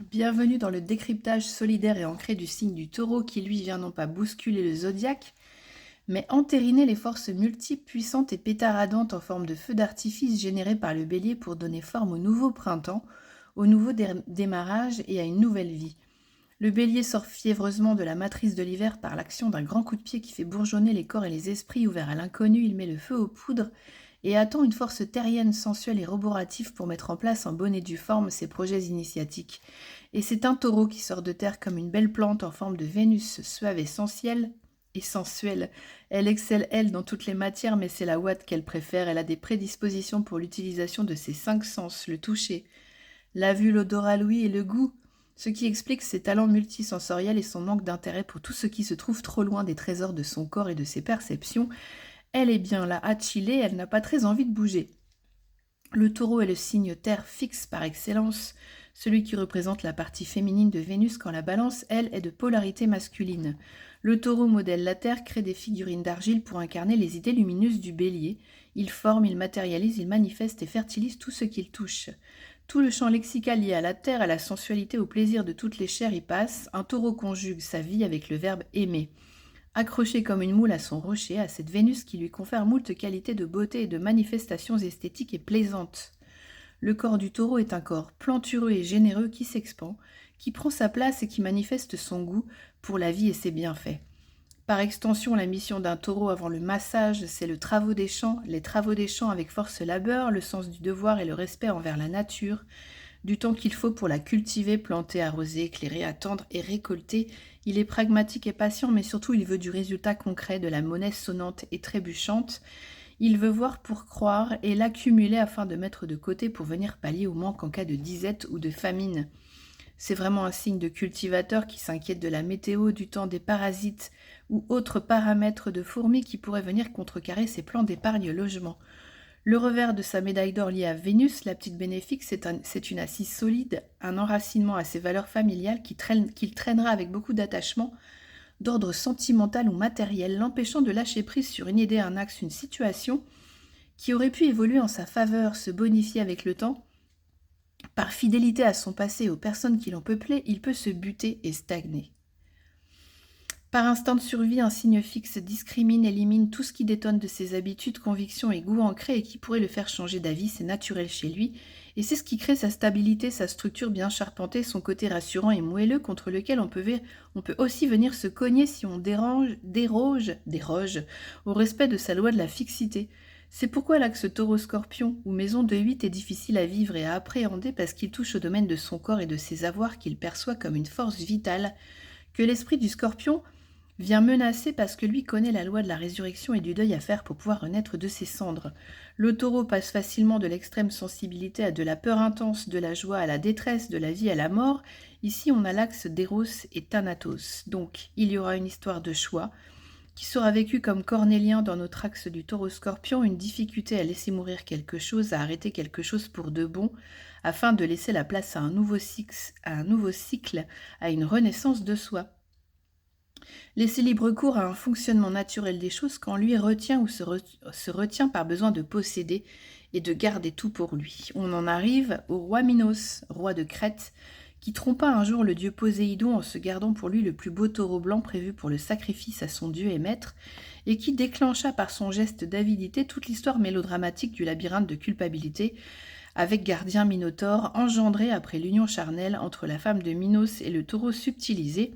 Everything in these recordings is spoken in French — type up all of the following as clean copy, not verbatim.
Bienvenue dans le décryptage solidaire et ancré du signe du taureau qui lui vient non pas bousculer le zodiaque, mais entériner les forces multiples, puissantes et pétaradantes en forme de feux d'artifice générés par le bélier pour donner forme au nouveau printemps, au nouveau démarrage et à une nouvelle vie. Le bélier sort fiévreusement de la matrice de l'hiver par l'action d'un grand coup de pied qui fait bourgeonner les corps et les esprits ouverts à l'inconnu. Il met le feu aux poudres et attend une force terrienne, sensuelle et roborative pour mettre en place en bonne et due forme ses projets initiatiques. Et c'est un taureau qui sort de terre comme une belle plante en forme de Vénus, suave et sensuelle. Elle excelle, elle, dans toutes les matières, mais c'est la ouate qu'elle préfère. Elle a des prédispositions pour l'utilisation de ses 5 sens, le toucher, la vue, l'odorat, l'ouïe et le goût, ce qui explique ses talents multisensoriels et son manque d'intérêt pour tout ce qui se trouve trop loin des trésors de son corps et de ses perceptions. Elle est bien là à chiller, elle n'a pas très envie de bouger. Le taureau est le signe terre fixe par excellence, celui qui représente la partie féminine de Vénus quand la balance, elle, est de polarité masculine. Le taureau modèle la terre, crée des figurines d'argile pour incarner les idées lumineuses du bélier. Il forme, il matérialise, il manifeste et fertilise tout ce qu'il touche. Tout le champ lexical lié à la terre, à la sensualité, au plaisir de toutes les chairs y passe. Un taureau conjugue sa vie avec le verbe aimer. Accroché comme une moule à son rocher, à cette Vénus qui lui confère moult qualités de beauté et de manifestations esthétiques et plaisantes. Le corps du taureau est un corps plantureux et généreux qui s'expand, qui prend sa place et qui manifeste son goût pour la vie et ses bienfaits. Par extension, la mission d'un taureau avant le massage, c'est les travaux des champs avec force labeur, le sens du devoir et le respect envers la nature, du temps qu'il faut pour la cultiver, planter, arroser, éclairer, attendre et récolter. Il est pragmatique et patient, mais surtout il veut du résultat concret, de la monnaie sonnante et trébuchante. Il veut voir pour croire et l'accumuler afin de mettre de côté pour venir pallier au manque en cas de disette ou de famine. C'est vraiment un signe de cultivateur qui s'inquiète de la météo, du temps des parasites ou autres paramètres de fourmis qui pourraient venir contrecarrer ses plans d'épargne logement. Le revers de sa médaille d'or liée à Vénus, la petite bénéfique, c'est une assise solide, un enracinement à ses valeurs familiales qu'il traînera avec beaucoup d'attachement, d'ordre sentimental ou matériel, l'empêchant de lâcher prise sur une idée, un axe, une situation qui aurait pu évoluer en sa faveur, se bonifier avec le temps. Par fidélité à son passé et aux personnes qui l'ont peuplé, il peut se buter et stagner. Par instinct de survie, un signe fixe discrimine, élimine tout ce qui détonne de ses habitudes, convictions et goûts ancrés et qui pourrait le faire changer d'avis, c'est naturel chez lui. Et c'est ce qui crée sa stabilité, sa structure bien charpentée, son côté rassurant et moelleux contre lequel on peut aussi venir se cogner si on déroge au respect de sa loi de la fixité. C'est pourquoi l'axe taureau-scorpion ou maison de 8 est difficile à vivre et à appréhender parce qu'il touche au domaine de son corps et de ses avoirs qu'il perçoit comme une force vitale, que l'esprit du scorpion vient menacer parce que lui connaît la loi de la résurrection et du deuil à faire pour pouvoir renaître de ses cendres. Le taureau passe facilement de l'extrême sensibilité à de la peur intense, de la joie à la détresse, de la vie à la mort. Ici, on a l'axe d'Eros et Thanatos. Donc, il y aura une histoire de choix qui sera vécue comme cornélien dans notre axe du taureau-scorpion, une difficulté à laisser mourir quelque chose, à arrêter quelque chose pour de bon, afin de laisser la place à un nouveau cycle, à une renaissance de soi. Laisser libre cours à un fonctionnement naturel des choses quand lui retient ou se retient par besoin de posséder et de garder tout pour lui. On en arrive au roi Minos, roi de Crète, qui trompa un jour le dieu Poséidon en se gardant pour lui le plus beau taureau blanc prévu pour le sacrifice à son dieu et maître, et qui déclencha par son geste d'avidité toute l'histoire mélodramatique du labyrinthe de culpabilité, avec gardien Minotaure, engendré après l'union charnelle entre la femme de Minos et le taureau subtilisé,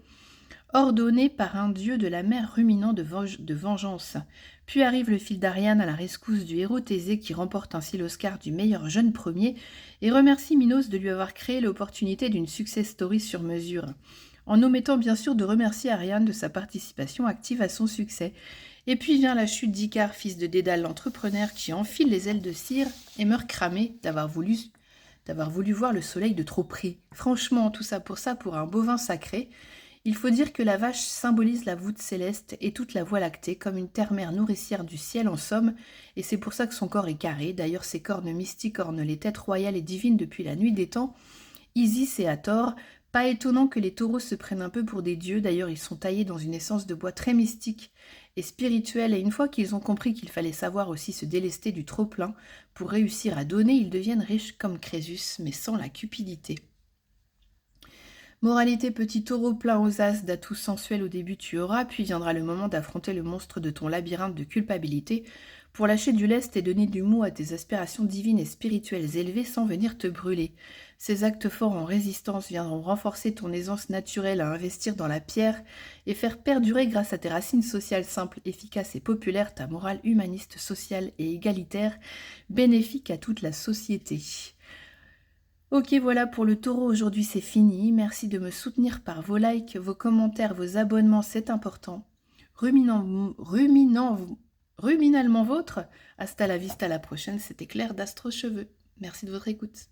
ordonné par un dieu de la mer ruminant de vengeance. Puis arrive le fil d'Ariane à la rescousse du héros Thésée qui remporte ainsi l'Oscar du meilleur jeune premier et remercie Minos de lui avoir créé l'opportunité d'une success story sur mesure, en omettant bien sûr de remercier Ariane de sa participation active à son succès. Et puis vient la chute d'Icare, fils de Dédale l'entrepreneur, qui enfile les ailes de cire et meurt cramé d'avoir voulu voir le soleil de trop près. Franchement, tout ça pour un bovin sacré. Il faut dire que la vache symbolise la voûte céleste et toute la voie lactée, comme une terre-mère nourricière du ciel en somme, et c'est pour ça que son corps est carré. D'ailleurs, ses cornes mystiques ornent les têtes royales et divines depuis la nuit des temps, Isis et Hathor. Pas étonnant que les taureaux se prennent un peu pour des dieux, d'ailleurs ils sont taillés dans une essence de bois très mystique et spirituelle, et une fois qu'ils ont compris qu'il fallait savoir aussi se délester du trop-plein pour réussir à donner, ils deviennent riches comme Crésus, mais sans la cupidité. Moralité, petit taureau plein aux as d'atouts sensuels au début tu auras, puis viendra le moment d'affronter le monstre de ton labyrinthe de culpabilité pour lâcher du lest et donner du mot à tes aspirations divines et spirituelles élevées sans venir te brûler. Ces actes forts en résistance viendront renforcer ton aisance naturelle à investir dans la pierre et faire perdurer grâce à tes racines sociales simples, efficaces et populaires ta morale humaniste, sociale et égalitaire, bénéfique à toute la société. Ok, voilà pour le taureau, aujourd'hui c'est fini. Merci de me soutenir par vos likes, vos commentaires, vos abonnements, c'est important. Ruminalement vôtre. Hasta la vista, la prochaine, c'était Claire d'Astro Cheveux. Merci de votre écoute.